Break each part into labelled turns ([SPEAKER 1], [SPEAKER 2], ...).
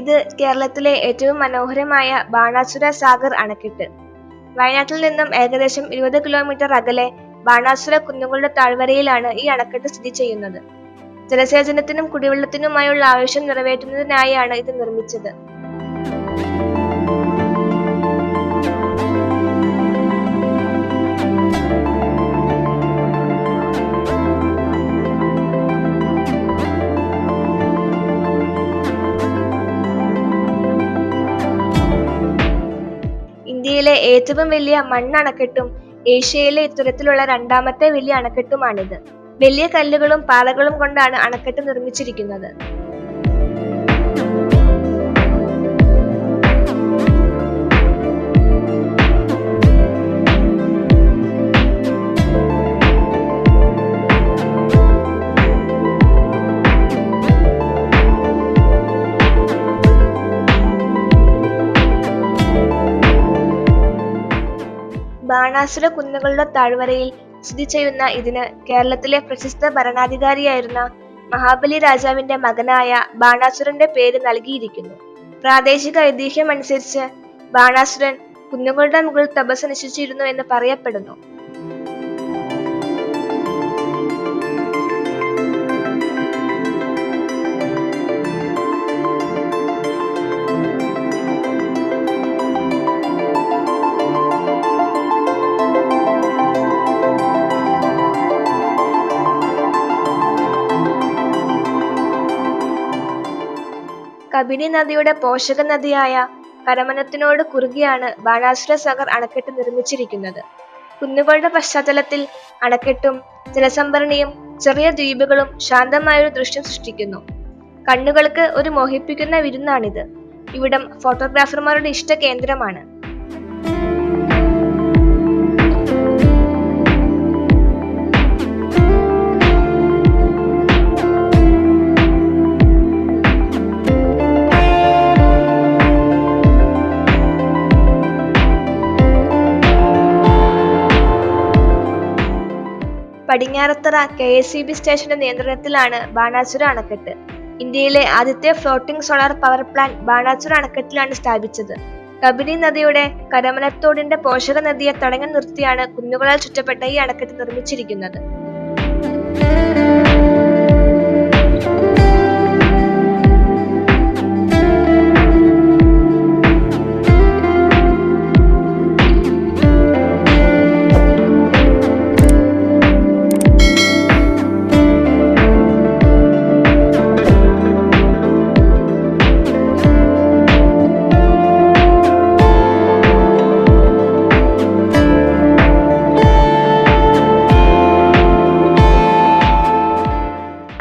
[SPEAKER 1] ഇത് കേരളത്തിലെ ഏറ്റവും മനോഹരമായ ബാണാസുര സാഗർ അണക്കെട്ട്. വയനാട്ടിൽ നിന്നും ഏകദേശം 20 കിലോമീറ്റർ അകലെ ബാണാസുര കുന്നുകളുടെ താഴ്വരയിലാണ് ഈ അണക്കെട്ട് സ്ഥിതി ചെയ്യുന്നത്. ജലസേചനത്തിനും കുടിവെള്ളത്തിനുമായുള്ള ആവശ്യം നിറവേറ്റുന്നതിനായാണ് ഇത് നിർമ്മിച്ചത്. ഇന്ത്യയിലെ ഏറ്റവും വലിയ മണ്ണണക്കെട്ടും ഏഷ്യയിലെ ഇത്തരത്തിലുള്ള രണ്ടാമത്തെ വലിയ അണക്കെട്ടുമാണിത്. വലിയ കല്ലുകളും പാറകളും കൊണ്ടാണ് അണക്കെട്ട് നിർമ്മിച്ചിരിക്കുന്നത്. ബാണാസുര കുന്നുകളുടെ താഴ്വരയിൽ സ്ഥിതി ചെയ്യുന്ന ഇതിന് കേരളത്തിലെ പ്രശസ്ത ഭരണാധികാരിയായിരുന്ന മഹാബലി രാജാവിന്റെ മകനായ ബാണാസുരന്റെ പേര് നൽകിയിരിക്കുന്നു. പ്രാദേശിക ഐതിഹ്യം അനുസരിച്ച് ബാണാസുരൻ കുന്നുകളുടെ മുകളിൽ തപസ്സനുഷ്ഠിച്ചിരുന്നു എന്ന് പറയപ്പെടുന്നു. കബിനി നദിയുടെ പോഷക നദിയായ കരമനത്തിനോട് കുറുകെയാണ് ബാണാസുര സാഗർ അണക്കെട്ട് നിർമ്മിച്ചിരിക്കുന്നത്. കുന്നുകളുടെ പശ്ചാത്തലത്തിൽ അണക്കെട്ടും ജലസംഭരണിയും ചെറിയ ദ്വീപുകളും ശാന്തമായൊരു ദൃശ്യം സൃഷ്ടിക്കുന്നു. കണ്ണുകൾക്ക് ഒരു മോഹിപ്പിക്കുന്ന വിരുന്നാണിത്. ഇവിടം ഫോട്ടോഗ്രാഫർമാരുടെ ഇഷ്ട കേന്ദ്രമാണ്. പടിഞ്ഞാറത്തറ KSEB സ്റ്റേഷന്റെ നിയന്ത്രണത്തിലാണ് ബാണാസുര അണക്കെട്ട്. ഇന്ത്യയിലെ ആദ്യത്തെ floating solar power plant Banasura അണക്കെട്ടിലാണ് സ്ഥാപിച്ചത്. കബിനി നദിയുടെ കരമനത്തോടിന്റെ പോഷക നദിയെ തടഞ്ഞു നിർത്തിയാണ് കുന്നുകളാൽ ചുറ്റപ്പെട്ട ഈ അണക്കെട്ട് നിർമ്മിച്ചിരിക്കുന്നത്.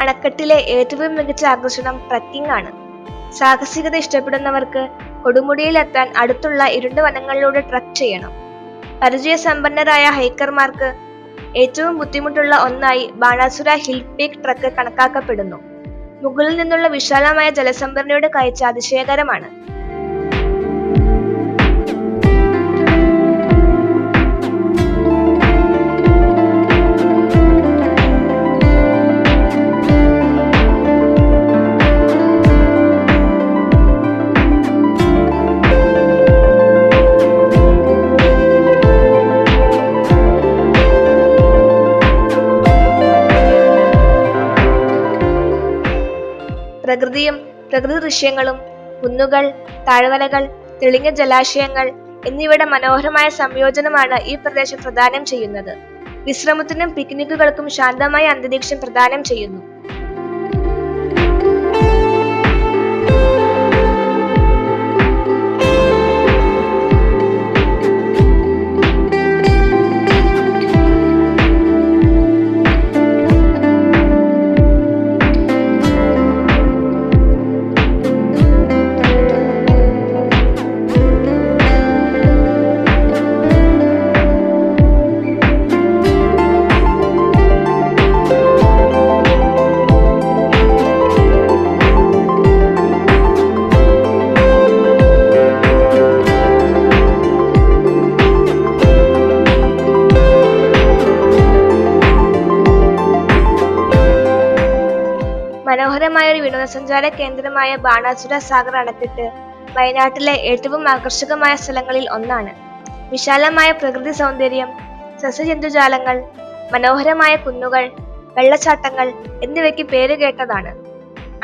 [SPEAKER 1] അണക്കെട്ടിലെ ഏറ്റവും മികച്ച ആകർഷണം ട്രക്കിംഗ് ആണ്. സാഹസികത ഇഷ്ടപ്പെടുന്നവർക്ക് കൊടുമുടിയിലെത്താൻ അടുത്തുള്ള ഇരുണ്ട വനങ്ങളിലൂടെ ട്രക്ക് ചെയ്യണം. പരിചയസമ്പന്നരായ ഹൈക്കർമാർക്ക് ഏറ്റവും ബുദ്ധിമുട്ടുള്ള ഒന്നായി ബാണാസുര ഹിൽ പീക്ക് ട്രക്ക് കണക്കാക്കപ്പെടുന്നു. മുകളിൽ നിന്നുള്ള വിശാലമായ ജലസംഭരണിയുടെ കാഴ്ച അതിശയകരമാണ്. പ്രകൃതിയും പ്രകൃതി ദൃശ്യങ്ങളും, കുന്നുകൾ, താഴ്വരകൾ, തെളിഞ്ഞ ജലാശയങ്ങൾ എന്നിവയുടെ മനോഹരമായ സംയോജനമാണ് ഈ പ്രദേശം പ്രദാനം ചെയ്യുന്നത്. വിശ്രമത്തിനും പിക്നിക്കുകൾക്കും ശാന്തമായ അന്തരീക്ഷം പ്രദാനം ചെയ്യുന്നു. മനോഹരമായ ഒരു വിനോദസഞ്ചാര കേന്ദ്രമായ ബാണാസുര സാഗർ അണക്കെട്ട് വയനാട്ടിലെ ഏറ്റവും ആകർഷകമായ സ്ഥലങ്ങളിൽ ഒന്നാണ്. വിശാലമായ പ്രകൃതി സൗന്ദര്യം, സസ്യജന്തുജാലങ്ങൾ, മനോഹരമായ കുന്നുകൾ, വെള്ളച്ചാട്ടങ്ങൾ എന്നിവയ്ക്ക് പേരുകേട്ടതാണ്.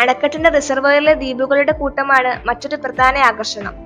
[SPEAKER 1] അണക്കെട്ടിന്റെ റിസർവോയറിലെ ദ്വീപുകളുടെ കൂട്ടമാണ് മറ്റൊരു പ്രധാന ആകർഷണം.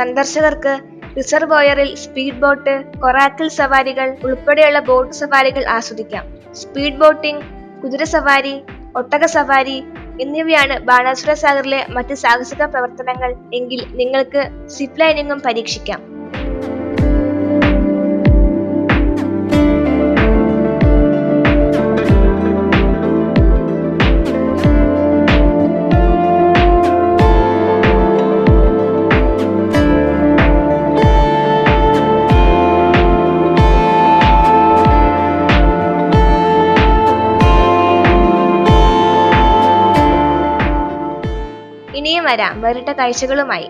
[SPEAKER 1] സന്ദർശകർക്ക് റിസർവോയറിൽ സ്പീഡ് ബോട്ട്, കൊറാക്കിൾ സവാരികൾ ഉൾപ്പെടെയുള്ള ബോട്ട് സവാരികൾ ആസ്വദിക്കാം. സ്പീഡ് ബോട്ടിംഗ്, കുതിര സവാരി, ഒട്ടക സവാരി എന്നിവയാണ് ബാണാസുര സാഗറിലെ മറ്റ് സാഹസിക പ്രവർത്തനങ്ങൾ. എങ്കിൽ നിങ്ങൾക്ക് സിപ്പ് ലൈനിങ്ങും പരീക്ഷിക്കാം. ഇനിയും വരാം വേറിട്ട കാഴ്ചകളുമായി.